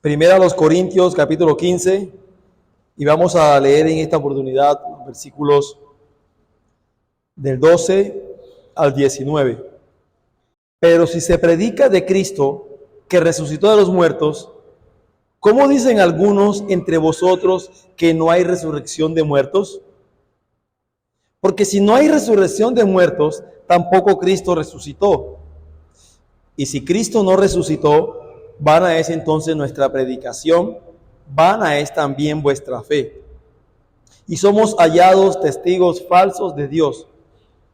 Primera a los Corintios, capítulo 15, y vamos a leer en esta oportunidad los versículos del 12 al 19. Pero si se predica de Cristo, que resucitó de los muertos, ¿cómo dicen algunos entre vosotros que no hay resurrección de muertos? Porque si no hay resurrección de muertos, tampoco Cristo resucitó. Y si Cristo no resucitó, vana es entonces nuestra predicación, vana es también vuestra fe. Y somos hallados testigos falsos de Dios,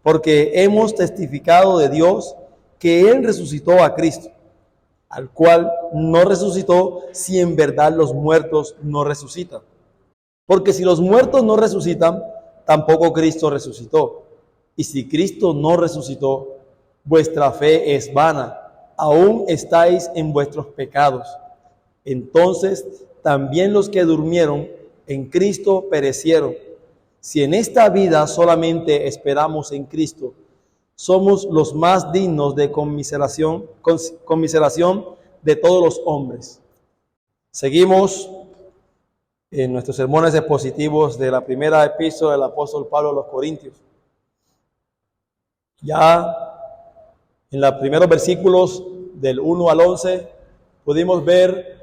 porque hemos testificado de Dios que Él resucitó a Cristo, al cual no resucitó si en verdad los muertos no resucitan. Porque si los muertos no resucitan, tampoco Cristo resucitó. Y si Cristo no resucitó, vuestra fe es vana, aún estáis en vuestros pecados. Entonces también los que durmieron en Cristo perecieron. Si en esta vida solamente esperamos en Cristo, somos los más dignos de conmiseración de todos los hombres. Seguimos en nuestros sermones expositivos de la primera epístola del apóstol Pablo a los Corintios. Ya en los primeros versículos del 1 al 11 pudimos ver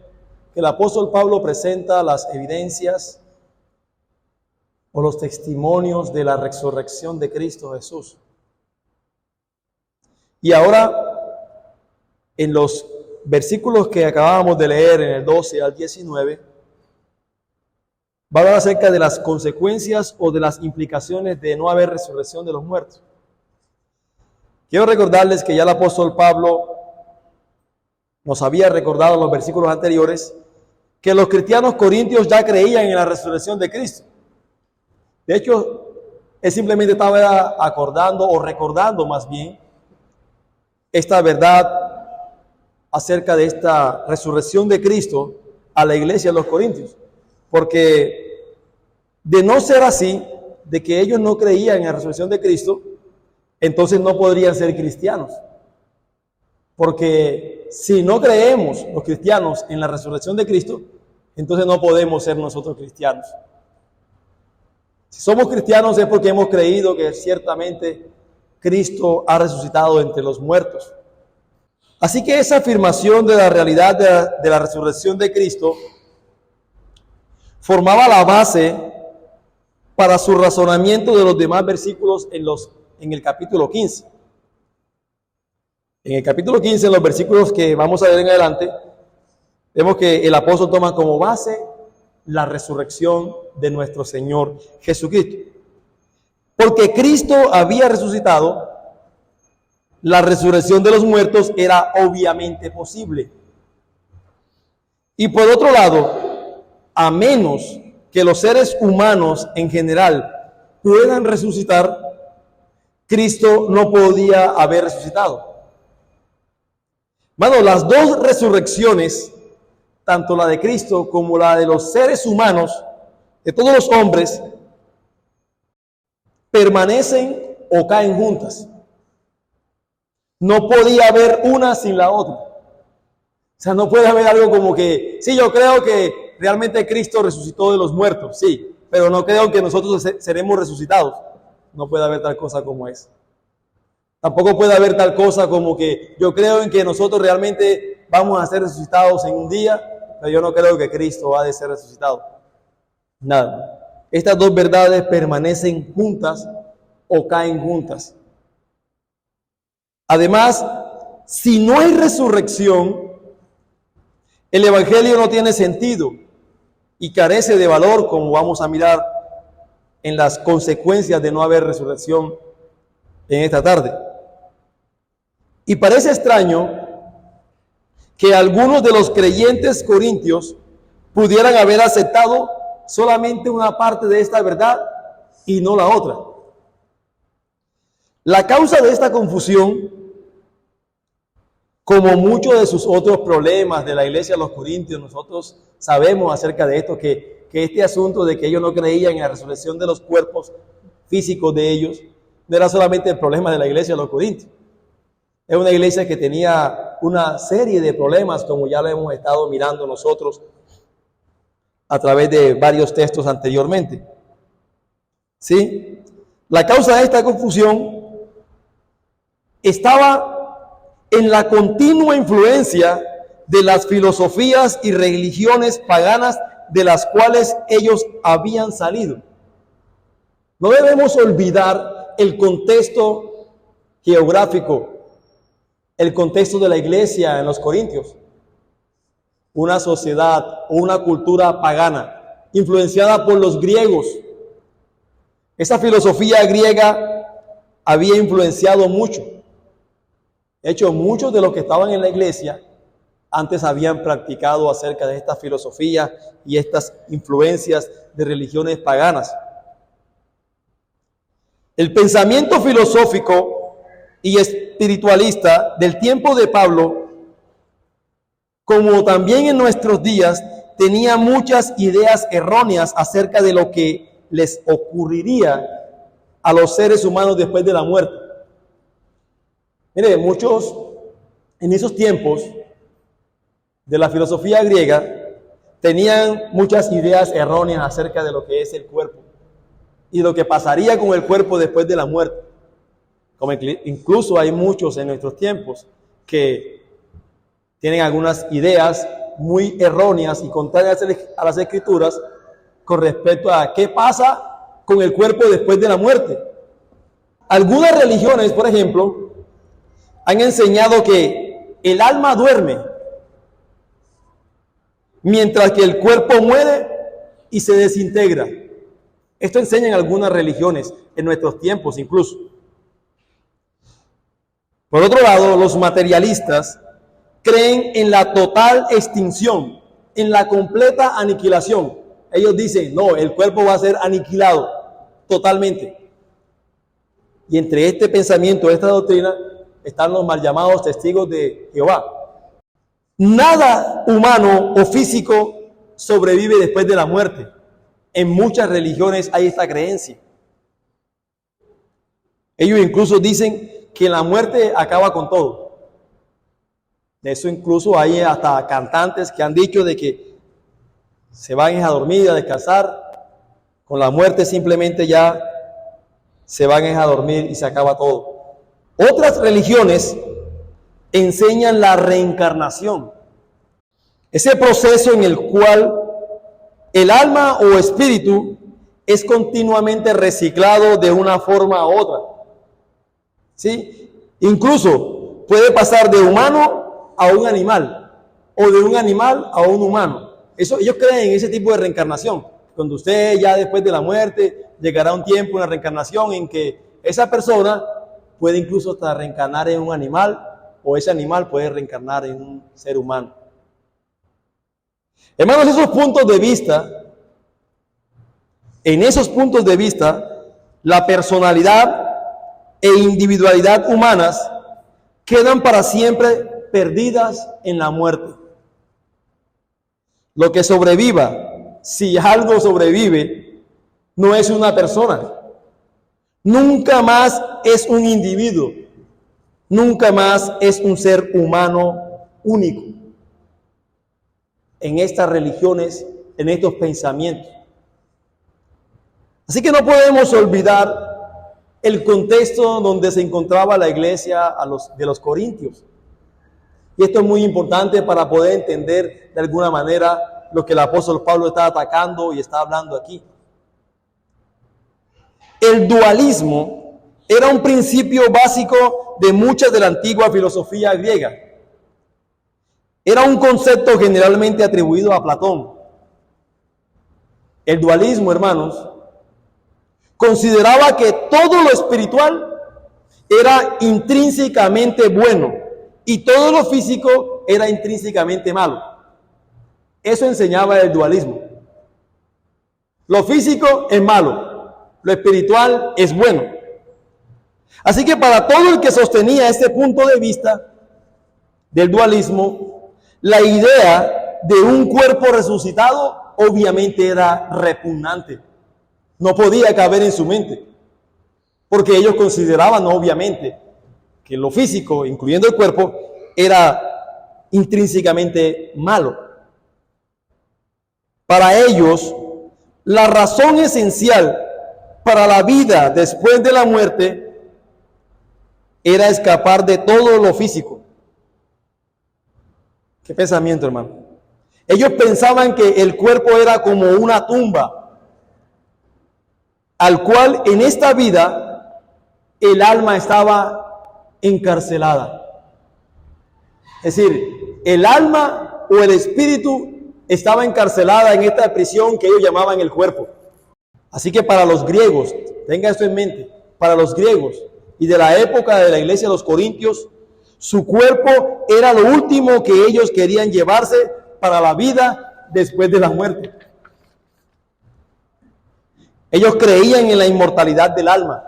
que el apóstol Pablo presenta las evidencias o los testimonios de la resurrección de Cristo Jesús. Y ahora, en los versículos que acabamos de leer, en el 12 al 19, va a hablar acerca de las consecuencias o de las implicaciones de no haber resurrección de los muertos. Quiero recordarles que ya el apóstol Pablo nos había recordado en los versículos anteriores que los cristianos corintios ya creían en la resurrección de Cristo. De hecho, él simplemente estaba acordando o recordando más bien esta verdad acerca de esta resurrección de Cristo a la iglesia de los corintios. Porque de no ser así, de que ellos no creían en la resurrección de Cristo, entonces no podrían ser cristianos. Porque si no creemos los cristianos en la resurrección de Cristo, entonces no podemos ser nosotros cristianos. Si somos cristianos es porque hemos creído que ciertamente Cristo ha resucitado entre los muertos. Así que esa afirmación de la realidad de la resurrección de Cristo formaba la base para su razonamiento de los demás versículos en el capítulo 15. En el capítulo 15, en los versículos que vamos a ver en adelante, vemos que el apóstol toma como base la resurrección de nuestro Señor Jesucristo. Porque Cristo había resucitado, la resurrección de los muertos era obviamente posible. Y por otro lado, a menos que los seres humanos en general puedan resucitar, Cristo no podía haber resucitado. Bueno, las dos resurrecciones, tanto la de Cristo como la de los seres humanos, de todos los hombres, permanecen o caen juntas. No podía haber una sin la otra. O sea, no puede haber algo como que, sí, yo creo que realmente Cristo resucitó de los muertos, sí, pero no creo que nosotros seremos resucitados. No puede haber tal cosa como esa. Tampoco puede haber tal cosa como que yo creo en que nosotros realmente vamos a ser resucitados en un día, pero yo no creo que Cristo ha de ser resucitado. Nada. Estas dos verdades permanecen juntas o caen juntas. Además, si no hay resurrección, el evangelio no tiene sentido y carece de valor, como vamos a mirar en las consecuencias de no haber resurrección en esta tarde. Y parece extraño que algunos de los creyentes corintios pudieran haber aceptado solamente una parte de esta verdad y no la otra. La causa de esta confusión, como muchos de sus otros problemas de la iglesia de los corintios, nosotros sabemos acerca de esto, que este asunto de que ellos no creían en la resurrección de los cuerpos físicos de ellos, no era solamente el problema de la iglesia de los corintios. Es una iglesia que tenía una serie de problemas, como ya lo hemos estado mirando nosotros a través de varios textos anteriormente. ¿Sí? La causa de esta confusión estaba en la continua influencia de las filosofías y religiones paganas de las cuales ellos habían salido. No debemos olvidar el contexto geográfico, el contexto de la iglesia en los Corintios. Una sociedad o una cultura pagana, influenciada por los griegos. Esa filosofía griega había influenciado mucho. De hecho, muchos de los que estaban en la iglesia antes habían practicado acerca de esta filosofía y estas influencias de religiones paganas. El pensamiento filosófico y espiritualista del tiempo de Pablo, como también en nuestros días, tenía muchas ideas erróneas acerca de lo que les ocurriría a los seres humanos después de la muerte. Mire, muchos en esos tiempos de la filosofía griega tenían muchas ideas erróneas acerca de lo que es el cuerpo y lo que pasaría con el cuerpo después de la muerte. Como incluso hay muchos en nuestros tiempos que tienen algunas ideas muy erróneas y contrarias a las escrituras con respecto a qué pasa con el cuerpo después de la muerte. Algunas religiones, por ejemplo, han enseñado que el alma duerme mientras que el cuerpo muere y se desintegra. Esto enseñan algunas religiones en nuestros tiempos incluso. Por otro lado, los materialistas creen en la total extinción, en la completa aniquilación. Ellos dicen, no, el cuerpo va a ser aniquilado totalmente. Y entre este pensamiento, esta doctrina, están los mal llamados testigos de Jehová. Nada humano o físico sobrevive después de la muerte. En muchas religiones hay esta creencia. Ellos incluso dicen que la muerte acaba con todo. De eso incluso hay hasta cantantes que han dicho de que se van a dormir, a descansar. Con la muerte simplemente ya se van a dormir y se acaba todo. Otras religiones enseñan la reencarnación. Ese proceso en el cual el alma o espíritu es continuamente reciclado de una forma a otra. ¿Sí? Incluso puede pasar de humano a un animal o de un animal a un humano. Ellos creen en ese tipo de reencarnación. Cuando usted ya después de la muerte llegará un tiempo, una reencarnación en que esa persona puede incluso hasta reencarnar en un animal o ese animal puede reencarnar en un ser humano. Hermanos, en esos puntos de vista, la personalidad e individualidad humanas quedan para siempre perdidas en la muerte. Lo que sobreviva, si algo sobrevive, no es una persona. Nunca más es un individuo. Nunca más es un ser humano único. En estas religiones, en estos pensamientos. Así que no podemos olvidar el contexto donde se encontraba la iglesia de los Corintios. Y esto es muy importante para poder entender de alguna manera lo que el apóstol Pablo está atacando y está hablando aquí. El dualismo era un principio básico de mucha de la antigua filosofía griega. Era un concepto generalmente atribuido a Platón. El dualismo, hermanos, consideraba que todo lo espiritual era intrínsecamente bueno y todo lo físico era intrínsecamente malo. Eso enseñaba el dualismo. Lo físico es malo, lo espiritual es bueno. Así que para todo el que sostenía este punto de vista del dualismo, la idea de un cuerpo resucitado obviamente era repugnante. No podía caber en su mente, porque ellos consideraban obviamente que lo físico, incluyendo el cuerpo, era intrínsecamente malo. Para ellos, la razón esencial para la vida después de la muerte era escapar de todo lo físico. ¿Qué pensamiento, hermano? Ellos pensaban que el cuerpo era como una tumba, al cual en esta vida el alma estaba encarcelada. Es decir, el alma o el espíritu estaba encarcelada en esta prisión que ellos llamaban el cuerpo. Así que para los griegos, tenga esto en mente, para los griegos y de la época de la iglesia de los Corintios, su cuerpo era lo último que ellos querían llevarse para la vida después de la muerte. Ellos creían en la inmortalidad del alma,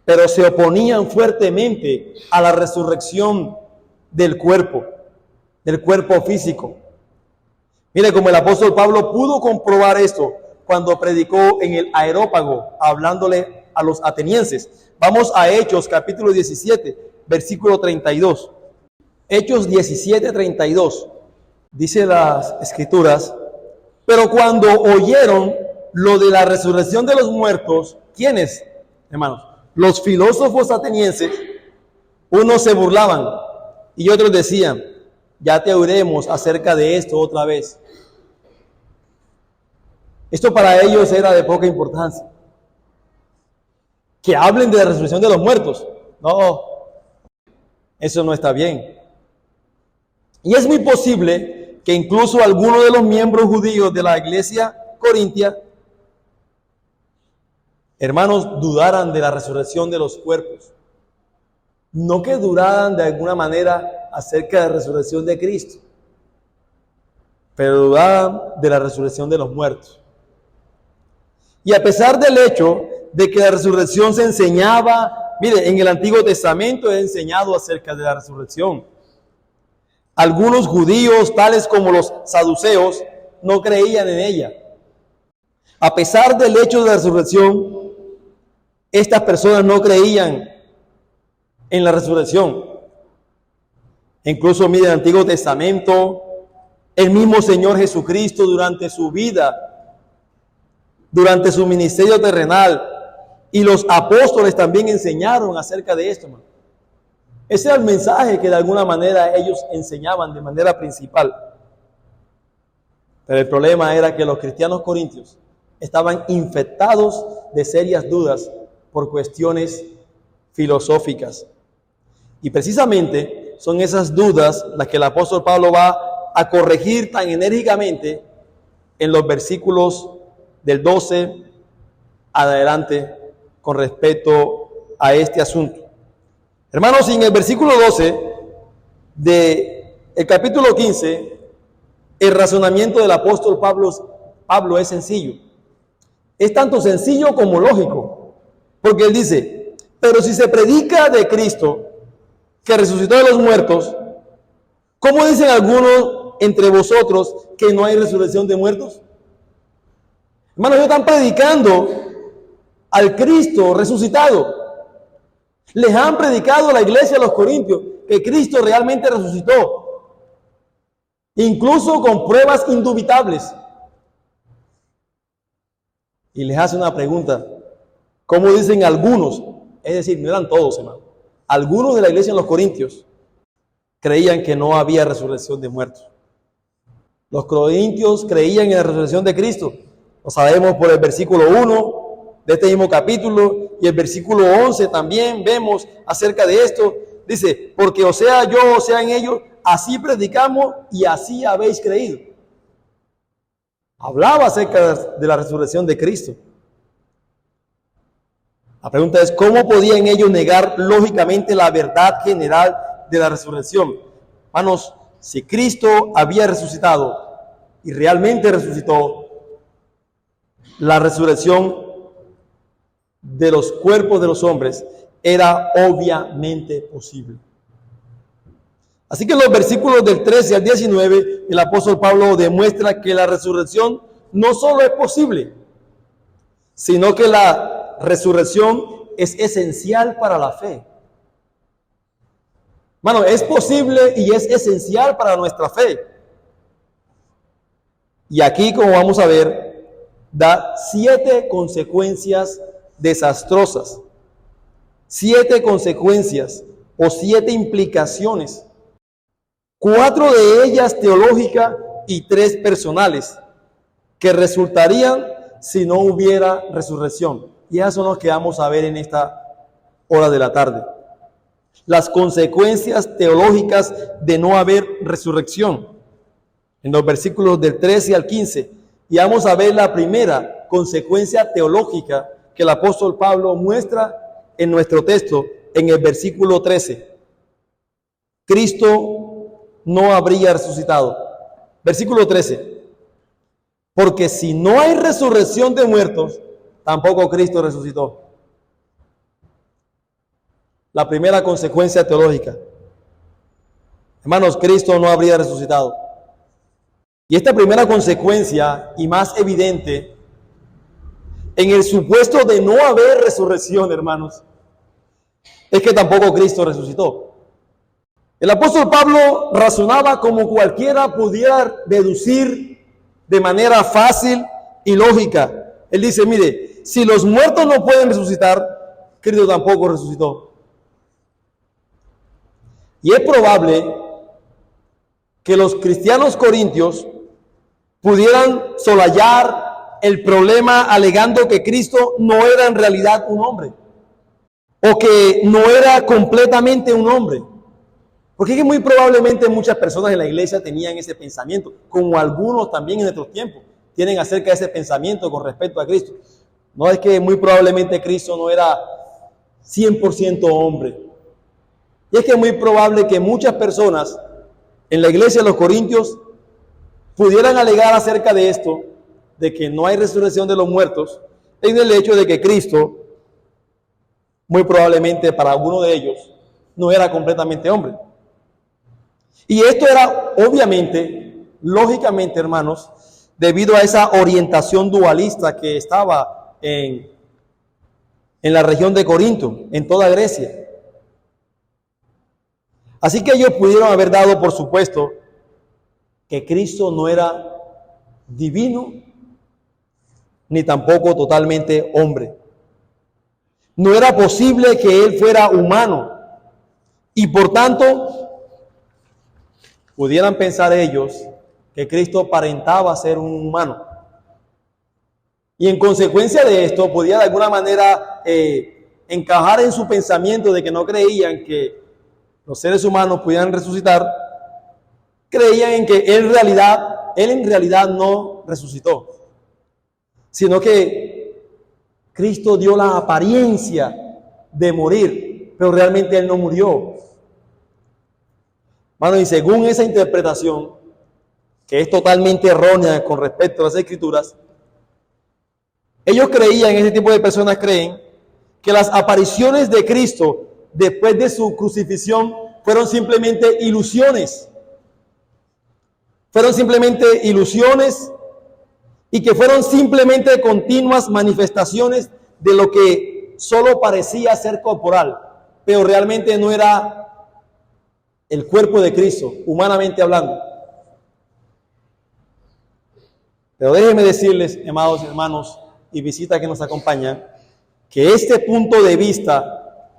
pero se oponían fuertemente a la resurrección del cuerpo físico. Mire, como el apóstol Pablo pudo comprobar esto cuando predicó en el Areópago, hablándole a los atenienses. Vamos a Hechos capítulo 17, versículo 32. Hechos 17, 32. Dice las escrituras: pero cuando oyeron lo de la resurrección de los muertos, ¿quiénes, hermanos? Los filósofos atenienses, unos se burlaban y otros decían: ya te oiremos acerca de esto otra vez. Esto para ellos era de poca importancia. Que hablen de la resurrección de los muertos. No, eso no está bien. Y es muy posible que incluso algunos de los miembros judíos de la iglesia corintia, hermanos, dudaran de la resurrección de los cuerpos. No que dudaran de alguna manera acerca de la resurrección de Cristo, pero dudaban de la resurrección de los muertos. Y a pesar del hecho de que la resurrección se enseñaba, mire, en el Antiguo Testamento es enseñado acerca de la resurrección. Algunos judíos, tales como los saduceos, no creían en ella. A pesar del hecho de la resurrección, estas personas no creían en la resurrección. Incluso, mire, en el Antiguo Testamento, el mismo Señor Jesucristo durante su vida, durante su ministerio terrenal, y los apóstoles también enseñaron acerca de esto, hermano. Ese era el mensaje que de alguna manera ellos enseñaban de manera principal. Pero el problema era que los cristianos corintios estaban infectados de serias dudas por cuestiones filosóficas. Y precisamente son esas dudas las que el apóstol Pablo va a corregir tan enérgicamente en los versículos del 12 adelante con respecto a este asunto. Hermanos, en el versículo 12 del capítulo 15, el razonamiento del apóstol Pablo es sencillo. Es tanto sencillo como lógico, porque él dice: pero si se predica de Cristo, que resucitó de los muertos, ¿cómo dicen algunos entre vosotros que no hay resurrección de muertos? Hermanos, ellos están predicando al Cristo resucitado. Les han predicado a la iglesia de los Corintios que Cristo realmente resucitó, incluso con pruebas indubitables. Y les hace una pregunta: ¿cómo dicen algunos? Es decir, no eran todos, hermano. Algunos de la iglesia en los Corintios creían que no había resurrección de muertos. Los corintios creían en la resurrección de Cristo. Lo sabemos por el versículo 1 de este mismo capítulo, y el versículo 11 también vemos acerca de esto. Dice: porque o sea yo o sea en ellos, así predicamos y así habéis creído. Hablaba acerca de la resurrección de Cristo. La pregunta es: ¿cómo podían ellos negar lógicamente la verdad general de la resurrección? Hermanos, si Cristo había resucitado y realmente resucitó, la resurrección de los cuerpos de los hombres era obviamente posible. Así que en los versículos del 13 al 19, el apóstol Pablo demuestra que la resurrección no solo es posible, sino que la resurrección es esencial para la fe. Hermano, es posible y es esencial para nuestra fe. Y aquí, como vamos a ver, da 7 consecuencias desastrosas. 7 consecuencias o 7 implicaciones. 4 de ellas teológicas y 3 personales, que resultarían si no hubiera resurrección. Y eso es lo que vamos a ver en esta hora de la tarde. Las consecuencias teológicas de no haber resurrección. En los versículos del 13 al 15. Y vamos a ver la primera consecuencia teológica que el apóstol Pablo muestra en nuestro texto, en el versículo 13. Cristo no habría resucitado. Versículo 13. Porque si no hay resurrección de muertos, tampoco Cristo resucitó. La primera consecuencia teológica. Hermanos, Cristo no habría resucitado. Y esta primera consecuencia, y más evidente, en el supuesto de no haber resurrección, hermanos, es que tampoco Cristo resucitó. El apóstol Pablo razonaba como cualquiera pudiera deducir de manera fácil y lógica. Él dice, mire, si los muertos no pueden resucitar, Cristo tampoco resucitó. Y es probable que los cristianos corintios pudieran solayar el problema alegando que Cristo no era en realidad un hombre, o que no era completamente un hombre. Porque es que muy probablemente muchas personas en la iglesia tenían ese pensamiento, como algunos también en nuestros tiempos tienen acerca de ese pensamiento con respecto a Cristo. No es que muy probablemente Cristo no era 100% hombre. Y es que es muy probable que muchas personas en la iglesia de los Corintios pudieran alegar acerca de esto, de que no hay resurrección de los muertos, en el hecho de que Cristo, muy probablemente para alguno de ellos, no era completamente hombre. Y esto era obviamente, lógicamente, hermanos, debido a esa orientación dualista que estaba en la región de Corinto, en toda Grecia. Así que ellos pudieron haber dado por supuesto que Cristo no era divino, ni tampoco totalmente hombre. No era posible que Él fuera humano. Y por tanto, pudieran pensar ellos que Cristo aparentaba ser un humano. Y en consecuencia de esto, podía de alguna manera encajar en su pensamiento de que no creían que los seres humanos pudieran resucitar. Creían en que Él en realidad no resucitó, sino que Cristo dio la apariencia de morir, pero realmente Él no murió. Bueno, y según esa interpretación, que es totalmente errónea con respecto a las Escrituras, ellos creían, ese tipo de personas creen, que las apariciones de Cristo después de su crucifixión fueron simplemente ilusiones. Fueron simplemente ilusiones y que fueron simplemente continuas manifestaciones de lo que solo parecía ser corporal, pero realmente no era el cuerpo de Cristo, humanamente hablando. Pero déjenme decirles, amados hermanos y visitas que nos acompañan, que este punto de vista,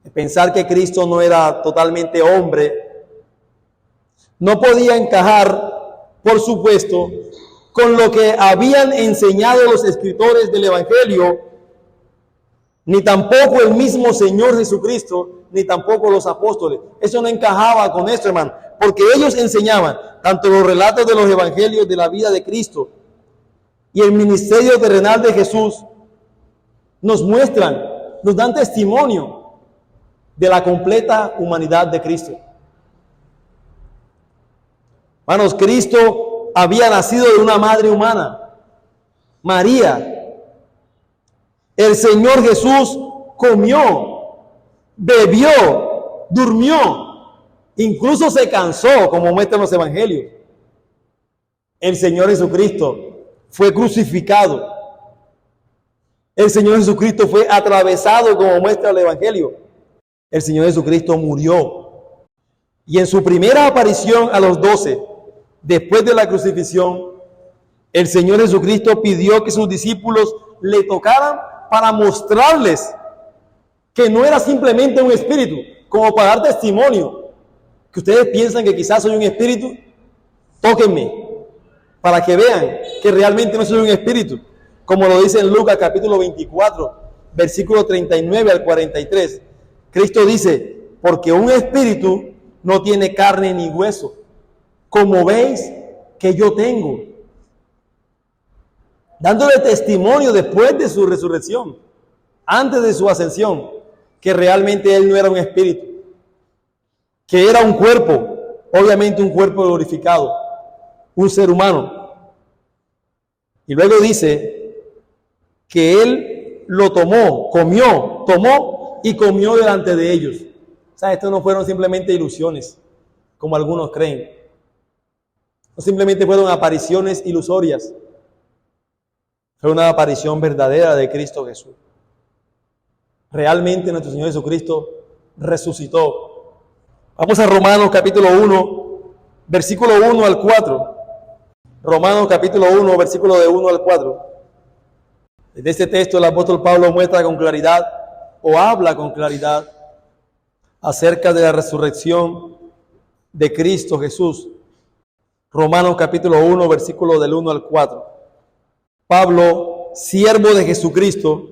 de pensar que Cristo no era totalmente hombre, no podía encajar, por supuesto, con lo que habían enseñado los escritores del Evangelio, ni tampoco el mismo Señor Jesucristo, ni tampoco los apóstoles. Eso no encajaba con esto, hermano, porque ellos enseñaban tanto los relatos de los evangelios de la vida de Cristo y el ministerio terrenal de Jesús, nos muestran, nos dan testimonio de la completa humanidad de Cristo. Hermanos, Cristo había nacido de una madre humana, María. El Señor Jesús comió, bebió, durmió, incluso se cansó, como muestran los evangelios. El Señor Jesucristo fue crucificado. El Señor Jesucristo fue atravesado, como muestra el evangelio. el Señor Jesucristo murió. Y en su primera aparición a los 12, después de la crucifixión, el Señor Jesucristo pidió que sus discípulos le tocaran para mostrarles que no era simplemente un espíritu, como para dar testimonio, que ustedes piensan que quizás soy un espíritu, tóquenme, para que vean que realmente no soy un espíritu, como lo dice en Lucas capítulo 24, versículo 39 al 43. Cristo dice, porque un espíritu no tiene carne ni hueso, como veis que yo tengo, dándole testimonio después de su resurrección, antes de su ascensión, que realmente él no era un espíritu, que era un cuerpo, obviamente un cuerpo glorificado, un ser humano. Y luego dice que él lo tomó y comió delante de ellos. O sea, estos no fueron simplemente ilusiones, como algunos creen. No simplemente fueron apariciones ilusorias. Fue una aparición verdadera de Cristo Jesús. Realmente nuestro Señor Jesucristo resucitó. Vamos a Romanos capítulo 1, versículo 1 al 4. Romanos capítulo 1, versículo de 1 al 4. En este texto el apóstol Pablo muestra con claridad, o habla con claridad, acerca de la resurrección de Cristo Jesús. Romanos capítulo 1, versículo del 1 al 4. Pablo, siervo de Jesucristo,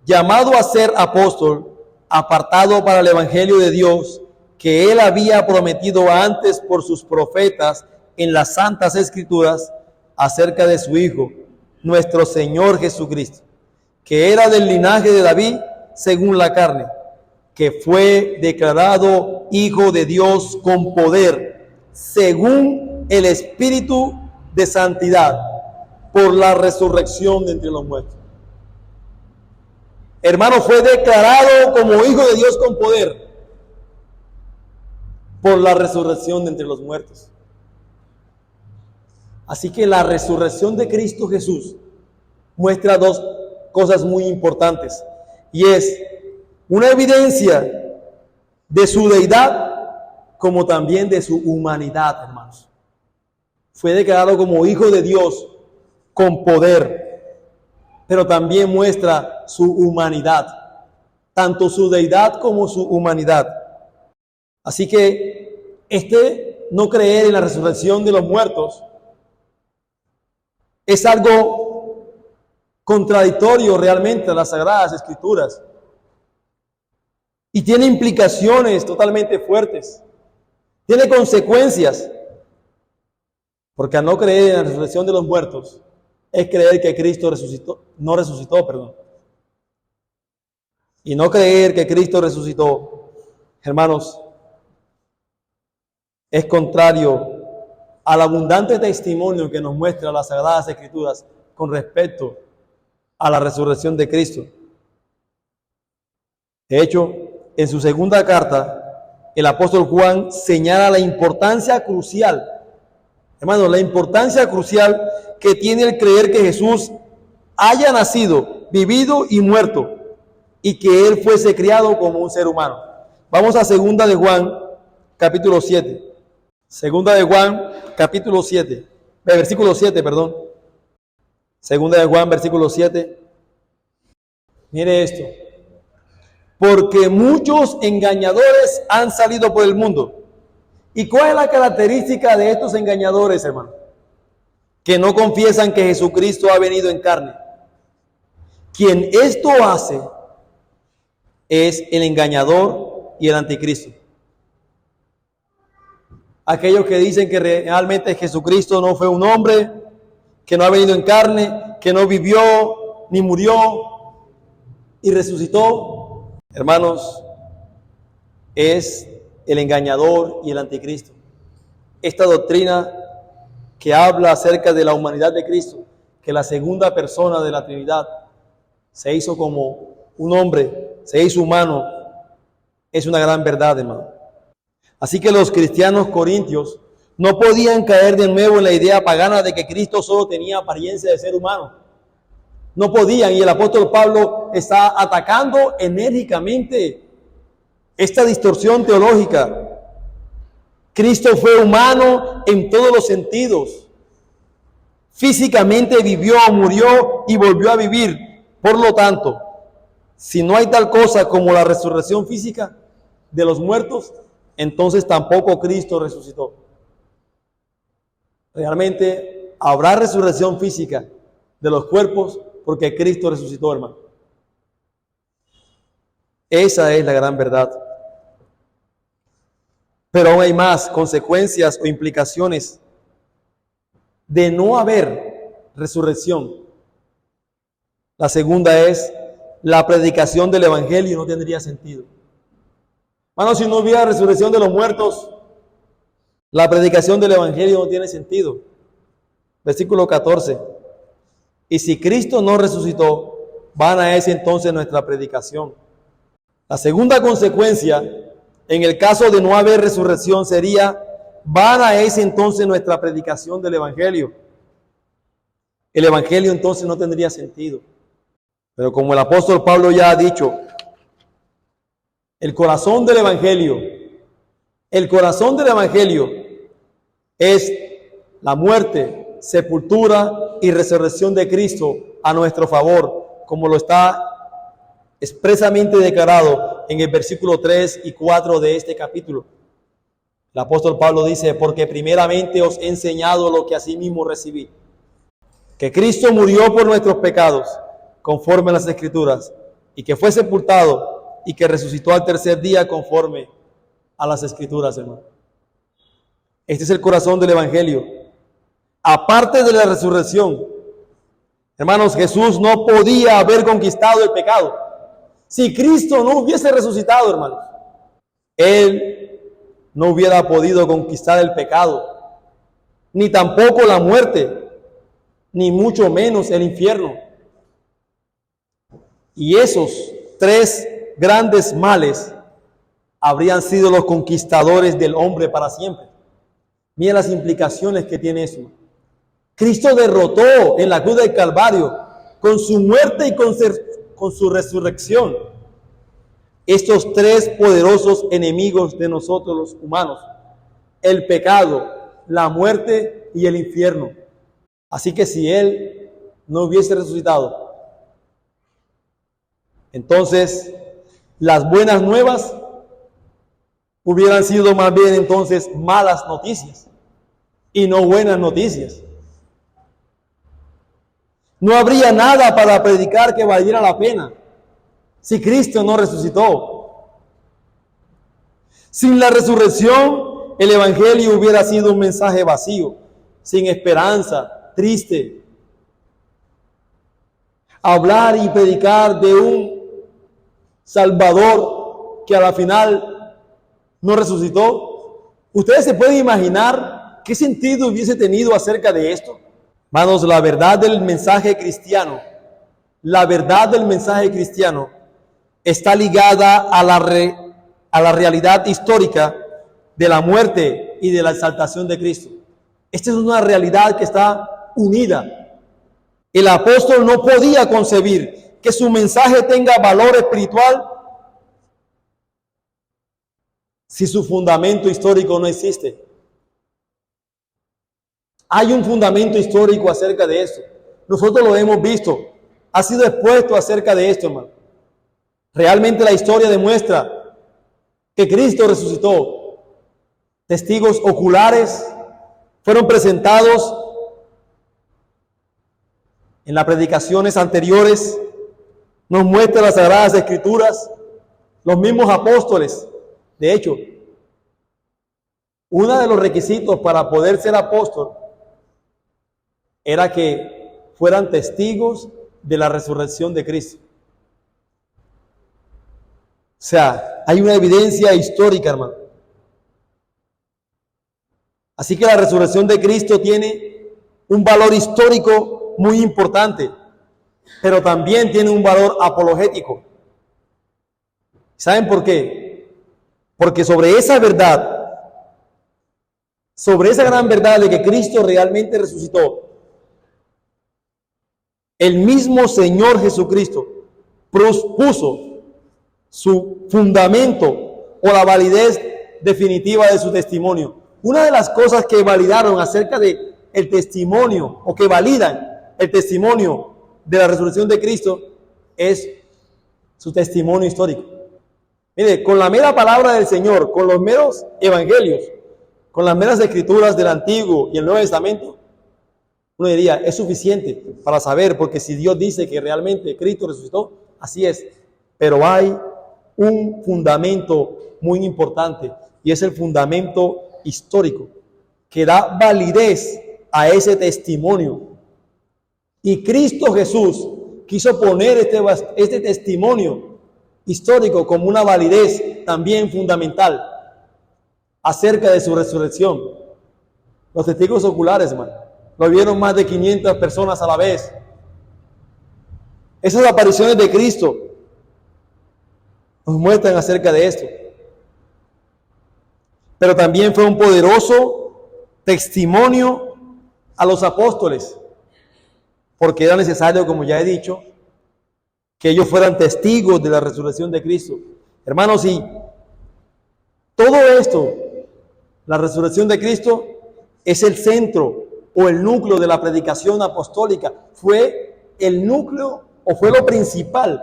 llamado a ser apóstol, apartado para el evangelio de Dios, que él había prometido antes por sus profetas en las santas escrituras, acerca de su Hijo, nuestro Señor Jesucristo, que era del linaje de David según la carne, que fue declarado Hijo de Dios con poder, según el Espíritu de santidad, por la resurrección de entre los muertos. Hermano, fue declarado como Hijo de Dios con poder por la resurrección de entre los muertos. Así que la resurrección de Cristo Jesús muestra dos cosas muy importantes, y es una evidencia de su deidad como también de su humanidad, hermanos. Fue declarado como Hijo de Dios con poder, pero también muestra su humanidad, tanto su deidad como su humanidad. Así que no creer en la resurrección de los muertos es algo contradictorio realmente a las Sagradas Escrituras y tiene implicaciones totalmente fuertes, tiene consecuencias, porque al no creer en la resurrección de los muertos es creer que Cristo no resucitó. Y no creer que Cristo resucitó, hermanos, es contrario al abundante testimonio que nos muestra las Sagradas Escrituras con respecto a la resurrección de Cristo. De hecho, en su segunda carta, el apóstol Juan señala la importancia crucial, hermanos, la importancia crucial que tiene el creer que Jesús haya nacido, vivido y muerto, y que Él fuese criado como un ser humano. Vamos a segunda de Juan, capítulo 7. Segunda de Juan, capítulo 7, versículo 7, perdón. Segunda de Juan, versículo 7. Mire esto. Porque muchos engañadores han salido por el mundo. ¿Y cuál es la característica de estos engañadores, hermano? Que no confiesan que Jesucristo ha venido en carne. Quien esto hace es el engañador y el anticristo. Aquellos que dicen que realmente Jesucristo no fue un hombre, que no ha venido en carne, que no vivió ni murió y resucitó. Hermanos, es el engañador y el anticristo. Esta doctrina que habla acerca de la humanidad de Cristo, que la segunda persona de la Trinidad se hizo como un hombre, se hizo humano, es una gran verdad, hermano. Así que los cristianos corintios no podían caer de nuevo en la idea pagana de que Cristo solo tenía apariencia de ser humano. No podían, y el apóstol Pablo está atacando enérgicamente esta distorsión teológica. Cristo fue humano en todos los sentidos. Físicamente vivió, murió y volvió a vivir. Por lo tanto, si no hay tal cosa como la resurrección física de los muertos, entonces tampoco Cristo resucitó. Realmente habrá resurrección física de los cuerpos porque Cristo resucitó, hermano. Esa es la gran verdad. Pero aún hay más consecuencias o implicaciones de no haber resurrección. La segunda es, la predicación del Evangelio no tendría sentido. Hermano, si no hubiera resurrección de los muertos, la predicación del Evangelio no tiene sentido. Versículo 14. Y si Cristo no resucitó, vana es entonces nuestra predicación. La segunda consecuencia, en el caso de no haber resurrección, sería, vana es entonces nuestra predicación del Evangelio. El Evangelio entonces no tendría sentido. Pero como el apóstol Pablo ya ha dicho, el corazón del Evangelio es la muerte, sepultura y resurrección de Cristo a nuestro favor, como lo está expresamente declarado en el versículo 3 y 4 de este capítulo. El apóstol Pablo dice, porque primeramente os he enseñado lo que asimismo recibí, que Cristo murió por nuestros pecados, conforme a las Escrituras, y que fue sepultado y que resucitó al tercer día conforme a las Escrituras, hermano. Este es el corazón del Evangelio. Aparte de la resurrección, hermanos, Jesús no podía haber conquistado el pecado. Si Cristo no hubiese resucitado, hermanos, Él no hubiera podido conquistar el pecado, ni tampoco la muerte, ni mucho menos el infierno. Y esos tres grandes males habrían sido los conquistadores del hombre para siempre. Miren las implicaciones que tiene eso. Cristo derrotó en la cruz del Calvario, con su muerte y con su resurrección, estos tres poderosos enemigos de nosotros los humanos: el pecado, la muerte y el infierno. Así que si Él no hubiese resucitado, entonces las buenas nuevas hubieran sido más bien entonces malas noticias y no buenas noticias. No habría nada para predicar que valiera la pena si Cristo no resucitó. Sin la resurrección, el Evangelio hubiera sido un mensaje vacío, sin esperanza, triste. Hablar y predicar de un Salvador que a la final no resucitó. ¿Ustedes se pueden imaginar qué sentido hubiese tenido acerca de esto? Hermanos, la verdad del mensaje cristiano está ligada a la realidad histórica de la muerte y de la exaltación de Cristo. Esta es una realidad que está unida. El apóstol no podía concebir que su mensaje tenga valor espiritual si su fundamento histórico no existe. Hay un fundamento histórico acerca de esto. Nosotros lo hemos visto. Ha sido expuesto acerca de esto, hermano. Realmente la historia demuestra que Cristo resucitó. Testigos oculares fueron presentados en las predicaciones anteriores. Nos muestra las Sagradas Escrituras, los mismos apóstoles. De hecho, uno de los requisitos para poder ser apóstol era que fueran testigos de la resurrección de Cristo. O sea, hay una evidencia histórica, hermano. Así que la resurrección de Cristo tiene un valor histórico muy importante, pero también tiene un valor apologético. ¿Saben por qué? Porque sobre esa verdad, sobre esa gran verdad de que Cristo realmente resucitó, el mismo Señor Jesucristo puso su fundamento o la validez definitiva de su testimonio. Una de las cosas que validaron acerca de el testimonio, o que validan el testimonio de la resurrección de Cristo, es su testimonio histórico. Mire, con la mera palabra del Señor, con los meros evangelios, con las meras escrituras del Antiguo y el Nuevo Testamento, uno diría, es suficiente para saber, porque si Dios dice que realmente Cristo resucitó, así es. Pero hay un fundamento muy importante, y es el fundamento histórico, que da validez a ese testimonio. Y Cristo Jesús quiso poner este testimonio histórico como una validez también fundamental acerca de su resurrección. Los testigos oculares, hermano, lo vieron más de 500 personas a la vez. Esas apariciones de Cristo nos muestran acerca de esto. Pero también fue un poderoso testimonio a los apóstoles, porque era necesario, como ya he dicho, que ellos fueran testigos de la resurrección de Cristo. Hermanos, y todo esto, la resurrección de Cristo, es el centro o el núcleo de la predicación apostólica. Fue el núcleo o fue lo principal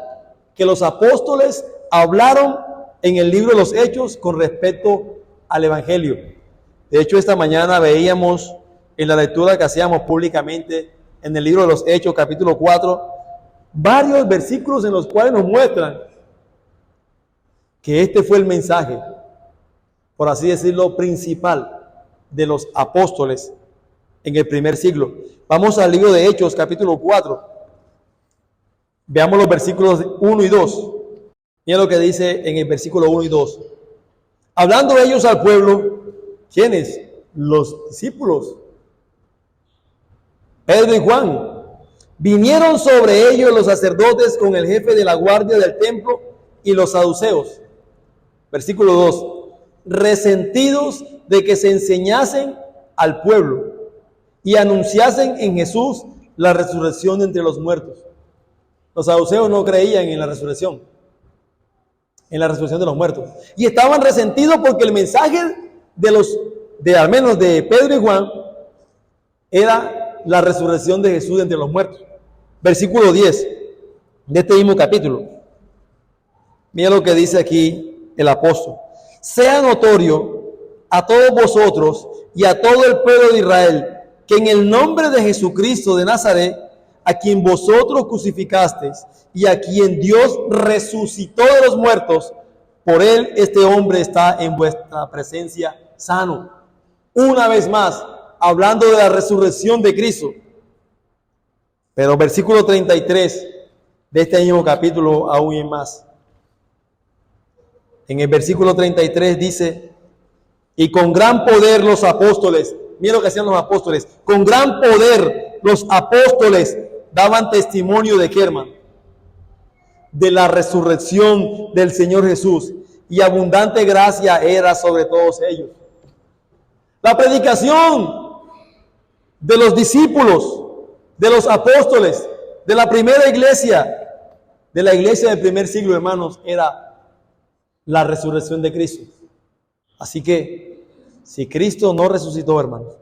que los apóstoles hablaron en el libro de los Hechos con respecto al Evangelio. De hecho, esta mañana veíamos en la lectura que hacíamos públicamente en el libro de los Hechos, capítulo 4, varios versículos en los cuales nos muestran que este fue el mensaje, por así decirlo, principal de los apóstoles en el primer siglo. Vamos al libro de Hechos, capítulo 4. Veamos los versículos 1 y 2. Mira lo que dice en el versículo 1 y 2. Hablando ellos al pueblo, ¿quiénes? Los discípulos, Pedro y Juan. Vinieron sobre ellos los sacerdotes con el jefe de la guardia del templo y los saduceos. Versículo 2. Resentidos de que se enseñasen al pueblo y anunciasen en Jesús la resurrección de entre los muertos. Los saduceos no creían en la resurrección de los muertos. Y estaban resentidos porque el mensaje de al menos de Pedro y Juan era la resurrección de Jesús de entre los muertos. Versículo 10 de este mismo capítulo. Mira lo que dice aquí el apóstol. Sea notorio a todos vosotros y a todo el pueblo de Israel que en el nombre de Jesucristo de Nazaret, a quien vosotros crucificasteis y a quien Dios resucitó de los muertos, por él este hombre está en vuestra presencia sano. Una vez más, hablando de la resurrección de Cristo. Pero versículo 33 de este mismo capítulo aún más. En el versículo 33 dice, y con gran poder los apóstoles, mira lo que hacían los apóstoles, con gran poder los apóstoles daban testimonio de qué, hermano, de la resurrección del Señor Jesús, y abundante gracia era sobre todos ellos. La predicación de los discípulos, de los apóstoles, de la primera iglesia, de la iglesia del primer siglo, hermanos, era la resurrección de Cristo. Así que, si Cristo no resucitó, hermanos,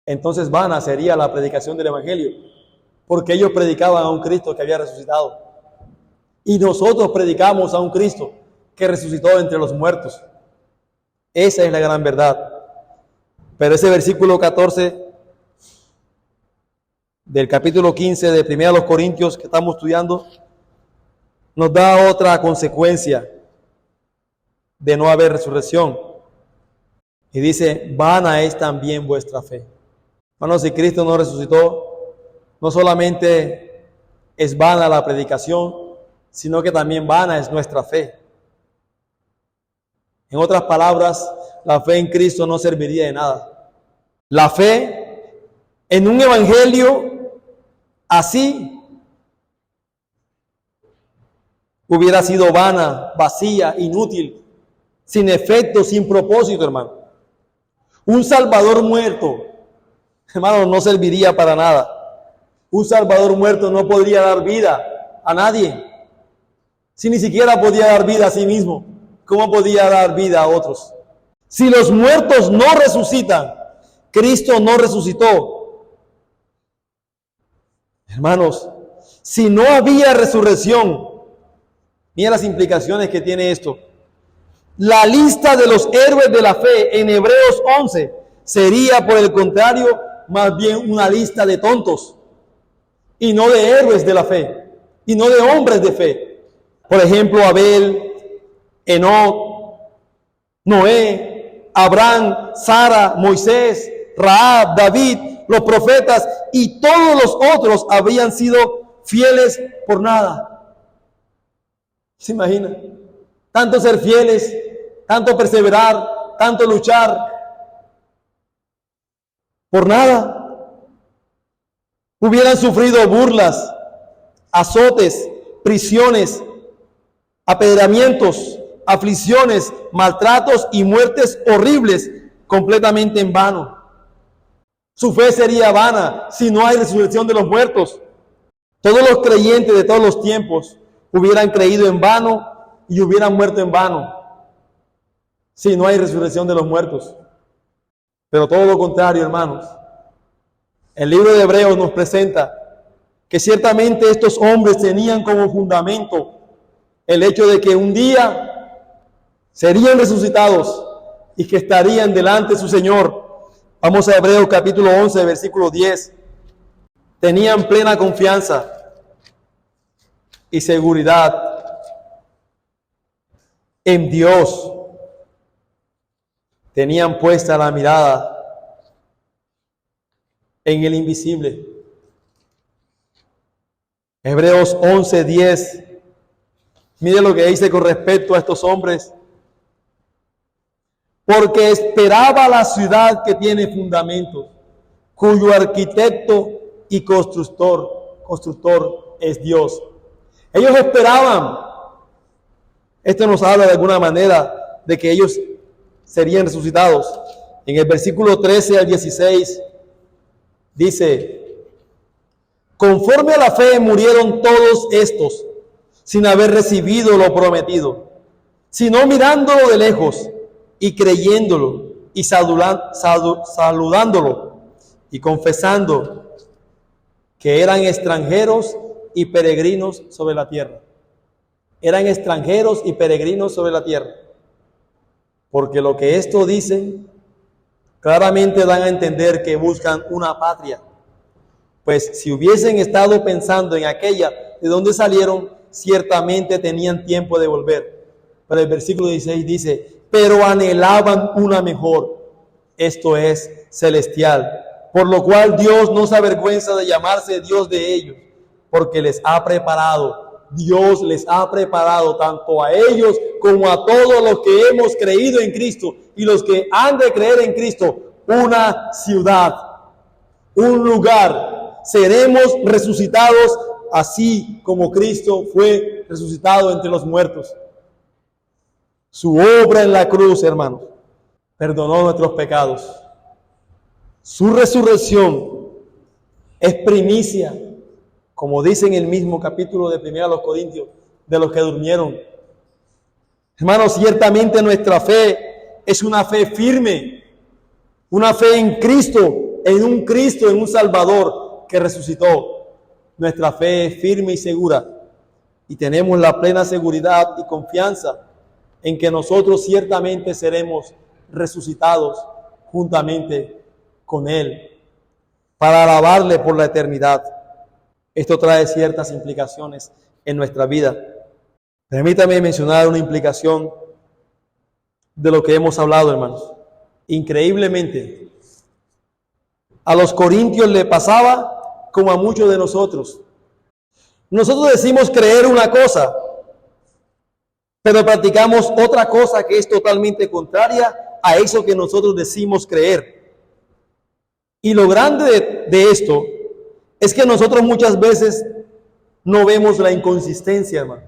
entonces vana sería la predicación del Evangelio, porque ellos predicaban a un Cristo que había resucitado. Y nosotros predicamos a un Cristo que resucitó entre los muertos. Esa es la gran verdad. Pero ese versículo 14 del capítulo 15 de 1 Corintios que estamos estudiando nos da otra consecuencia de no haber resurrección. Y dice, vana es también vuestra fe. Hermanos, si Cristo no resucitó, no solamente es vana la predicación, sino que también vana es nuestra fe. En otras palabras, la fe en Cristo no serviría de nada. La fe en un evangelio así hubiera sido vana, vacía, inútil, sin efecto, sin propósito, hermano. Un Salvador muerto, hermano, no serviría para nada. Un Salvador muerto no podría dar vida a nadie, si ni siquiera podía dar vida a sí mismo. cómo podía dar vida a otros? Si los muertos no resucitan, Cristo no resucitó. Hermanos, si no había resurrección, mira las implicaciones que tiene esto. La lista de los héroes de la fe en Hebreos 11 sería, por el contrario, más bien una lista de tontos y no de héroes de la fe y no de hombres de fe. Por ejemplo, Abel, Enoc, Noé, Abraham, Sara, Moisés, Rahab, David, los profetas y todos los otros habrían sido fieles por nada. ¿Se imagina? Tanto ser fieles, tanto perseverar, tanto luchar, por nada. Hubieran sufrido burlas, azotes, prisiones, apedreamientos, aflicciones, maltratos y muertes horribles completamente en vano. Su fe sería vana si no hay resurrección de los muertos. Todos los creyentes de todos los tiempos hubieran creído en vano y hubieran muerto en vano si no hay resurrección de los muertos. Pero todo lo contrario, hermanos. El libro de Hebreos nos presenta que ciertamente estos hombres tenían como fundamento el hecho de que un día serían resucitados y que estarían delante de su Señor. Vamos a Hebreos capítulo 11, versículo 10. Tenían plena confianza y seguridad en Dios. Tenían puesta la mirada en el invisible. Hebreos 11, 10. Mire lo que dice con respecto a estos hombres. Porque esperaba la ciudad que tiene fundamentos, cuyo arquitecto y constructor es Dios. Ellos esperaban. Esto nos habla de alguna manera de que ellos serían resucitados. En el versículo 13 al 16 dice: conforme a la fe murieron todos estos, sin haber recibido lo prometido, sino mirándolo de lejos y creyéndolo y saludándolo y confesando que eran extranjeros y peregrinos sobre la tierra. Eran extranjeros y peregrinos sobre la tierra. Porque lo que esto dicen claramente dan a entender que buscan una patria. Pues si hubiesen estado pensando en aquella de donde salieron, ciertamente tenían tiempo de volver. Pero el versículo 16 dice: pero anhelaban una mejor, esto es, celestial. Por lo cual Dios no se avergüenza de llamarse Dios de ellos, porque les ha preparado, Dios les ha preparado tanto a ellos como a todos los que hemos creído en Cristo y los que han de creer en Cristo, una ciudad, un lugar. Seremos resucitados así como Cristo fue resucitado entre los muertos. Su obra en la cruz, hermanos, perdonó nuestros pecados. Su resurrección es primicia, como dice en el mismo capítulo de 1 Corintios, de los que durmieron. Hermanos, ciertamente nuestra fe es una fe firme, una fe en Cristo, en un Salvador que resucitó. Nuestra fe es firme y segura y tenemos la plena seguridad y confianza en que nosotros ciertamente seremos resucitados juntamente con Él para alabarle por la eternidad. Esto trae ciertas implicaciones en nuestra vida. Permítame mencionar una implicación de lo que hemos hablado, hermanos. Increíblemente, a los corintios le pasaba como a muchos de nosotros. Nosotros decimos creer una cosa, pero practicamos otra cosa que es totalmente contraria a eso que nosotros decimos creer. Y lo grande de esto es que nosotros muchas veces no vemos la inconsistencia, hermano.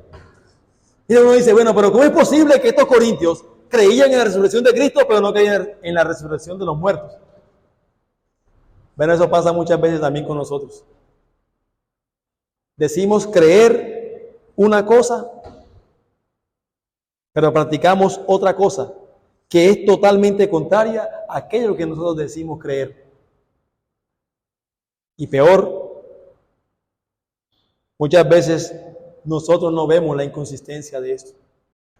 Y uno dice, bueno, pero ¿cómo es posible que estos corintios creían en la resurrección de Cristo, pero no creían en la resurrección de los muertos? Bueno, eso pasa muchas veces también con nosotros. Decimos creer una cosa, pero practicamos otra cosa que es totalmente contraria a aquello que nosotros decimos creer. Y peor, muchas veces nosotros no vemos la inconsistencia de esto.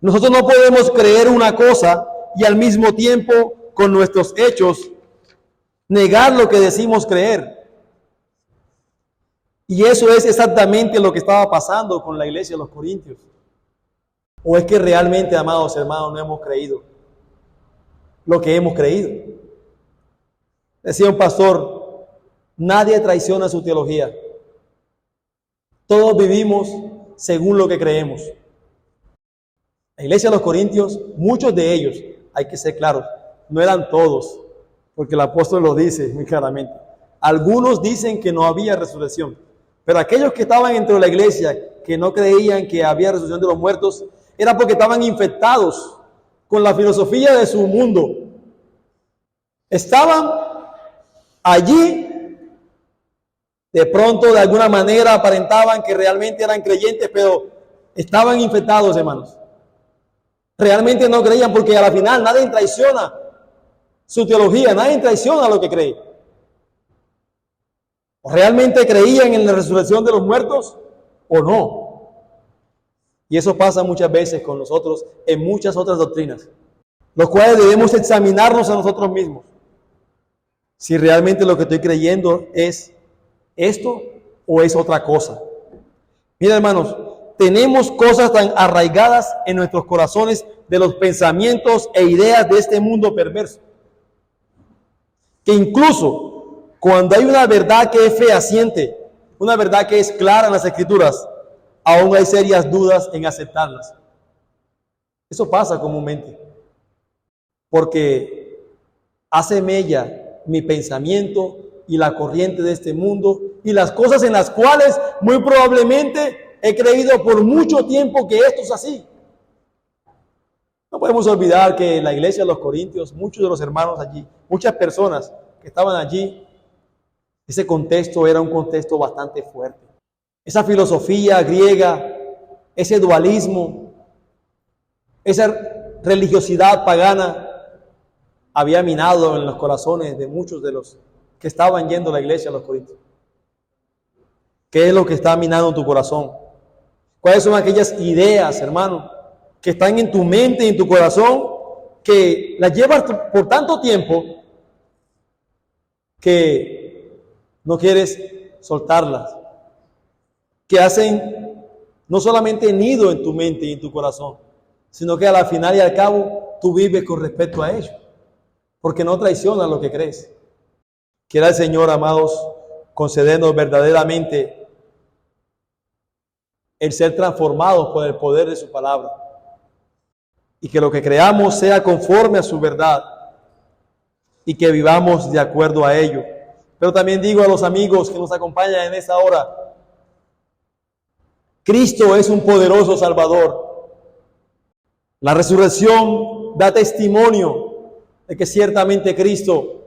Nosotros no podemos creer una cosa y al mismo tiempo con nuestros hechos negar lo que decimos creer. Y eso es exactamente lo que estaba pasando con la iglesia de los Corintios. ¿O es que realmente, amados hermanos, no hemos creído lo que hemos creído? Decía un pastor, nadie traiciona su teología. Todos vivimos según lo que creemos. La iglesia de los Corintios, muchos de ellos, hay que ser claros, no eran todos, porque el apóstol lo dice muy claramente. Algunos dicen que no había resurrección, pero aquellos que estaban dentro de la iglesia, que no creían que había resurrección de los muertos, era porque estaban infectados con la filosofía de su mundo. Estaban allí, de pronto de alguna manera aparentaban que realmente eran creyentes, pero estaban infectados, hermanos. Realmente no creían, porque a la final nadie traiciona su teología, nadie traiciona lo que cree. ¿Realmente creían en la resurrección de los muertos o no? Y eso pasa muchas veces con nosotros en muchas otras doctrinas, los cuales debemos examinarnos a nosotros mismos. Si realmente lo que estoy creyendo es esto o es otra cosa. Mira, hermanos, tenemos cosas tan arraigadas en nuestros corazones de los pensamientos e ideas de este mundo perverso, que incluso cuando hay una verdad que es fehaciente, una verdad que es clara en las Escrituras, aún hay serias dudas en aceptarlas. Eso pasa comúnmente, porque hace mella mi pensamiento y la corriente de este mundo y las cosas en las cuales muy probablemente he creído por mucho tiempo que esto es así. No podemos olvidar que la iglesia de los Corintios, muchos de los hermanos allí, muchas personas que estaban allí, ese contexto era un contexto bastante fuerte. Esa filosofía griega, ese dualismo, esa religiosidad pagana había minado en los corazones de muchos de los que estaban yendo a la iglesia de los Corintios. ¿Qué es lo que está minando en tu corazón? ¿Cuáles son aquellas ideas, hermano, que están en tu mente y en tu corazón, que las llevas por tanto tiempo que no quieres soltarlas, que hacen no solamente nido en tu mente y en tu corazón, sino que a la final y al cabo tú vives con respecto a ello, porque no traicionas lo que crees? Quiera el Señor, amados, concedernos verdaderamente el ser transformados por el poder de su palabra, y que lo que creamos sea conforme a su verdad y que vivamos de acuerdo a ello. Pero también digo a los amigos que nos acompañan en esta hora, Cristo es un poderoso Salvador. La resurrección da testimonio de que ciertamente Cristo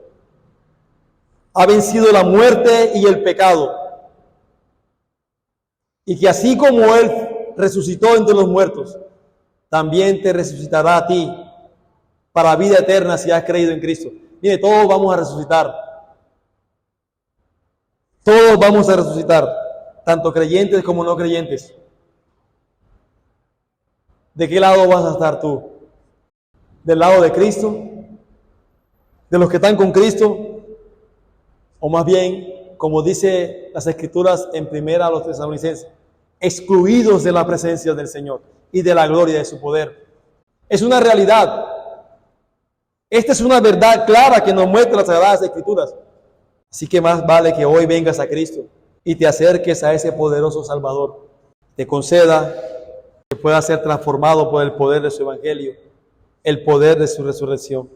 ha vencido la muerte y el pecado, y que así como Él resucitó entre los muertos, también te resucitará a ti para vida eterna si has creído en Cristo. Mire, todos vamos a resucitar. Todos vamos a resucitar, tanto creyentes como no creyentes. ¿De qué lado vas a estar tú? ¿Del lado de Cristo? ¿De los que están con Cristo? O más bien, como dice las Escrituras en primera a los Tesalonicenses, excluidos de la presencia del Señor y de la gloria de su poder. Es una realidad. Esta es una verdad clara que nos muestra las Sagradas Escrituras. Así que más vale que hoy vengas a Cristo y te acerques a ese poderoso Salvador. Te conceda que puedas ser transformado por el poder de su Evangelio, el poder de su resurrección.